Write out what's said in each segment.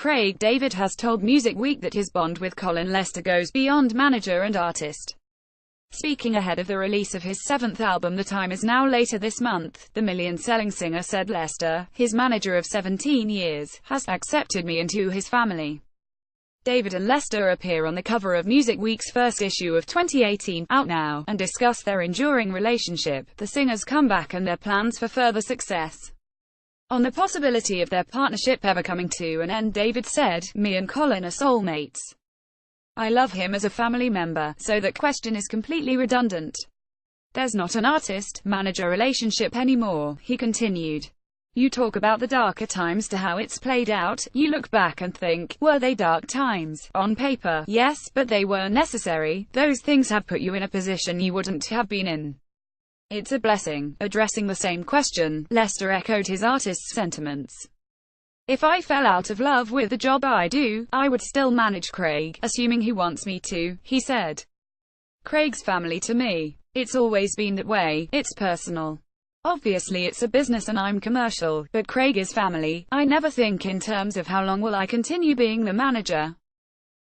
Craig David has told Music Week that his bond with Colin Lester goes beyond manager and artist. Speaking ahead of the release of his seventh album The Time Is Now later this month, the million-selling singer said Lester, his manager of 17 years, has accepted me into his family. David and Lester appear on the cover of Music Week's first issue of 2018, out now, and discuss their enduring relationship, the singer's comeback and their plans for further success. On the possibility of their partnership ever coming to an end, David said, "Me and Colin are soulmates. I love him as a family member, so that question is completely redundant. There's not an artist-manager relationship anymore," he continued. "You talk about the darker times to how it's played out, you look back and think, were they dark times? On paper, yes, but they were necessary. Those things have put you in a position you wouldn't have been in. It's a blessing." Addressing the same question, Lester echoed his artist's sentiments. "If I fell out of love with the job I do, I would still manage Craig, assuming he wants me to," he said. "Craig's family to me. It's always been that way, it's personal. Obviously it's a business and I'm commercial, but Craig is family. I never think in terms of how long will I continue being the manager.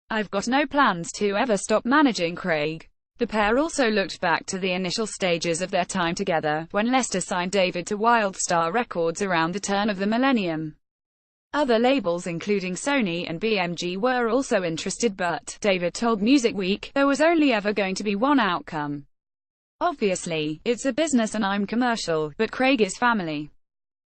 I've got no plans to ever stop managing Craig." The pair also looked back to the initial stages of their time together, when Lester signed David to WildStar Records around the turn of the millennium. Other labels including Sony and BMG were also interested, but, David told Music Week, there was only ever going to be one outcome. "Obviously, it's a business and I'm commercial, but Craig is family.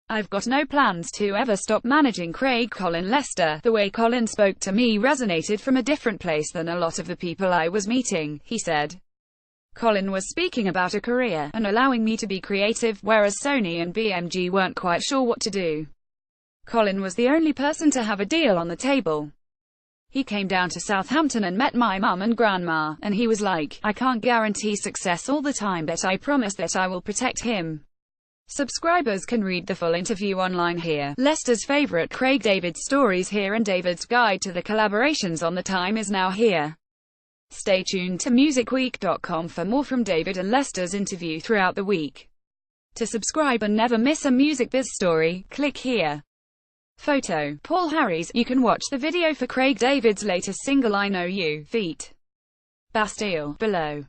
I've got no plans to ever stop managing Craig." Colin Lester, "The way Colin spoke to me resonated from a different place than a lot of the people I was meeting," he said. "Colin was speaking about a career, and allowing me to be creative, whereas Sony and BMG weren't quite sure what to do. Colin was the only person to have a deal on the table. He came down to Southampton and met my mum and grandma, and he was like, I can't guarantee success all the time, but I promise that I will protect him." Subscribers can read the full interview online here. Lester's favorite Craig David stories here and David's guide to the collaborations on The Time Is Now here. Stay tuned to musicweek.com for more from David and Lester's interview throughout the week. To subscribe and never miss a music biz story, click here. Photo, Paul Harries. You can watch the video for Craig David's latest single I Know You, feat. Bastille, below.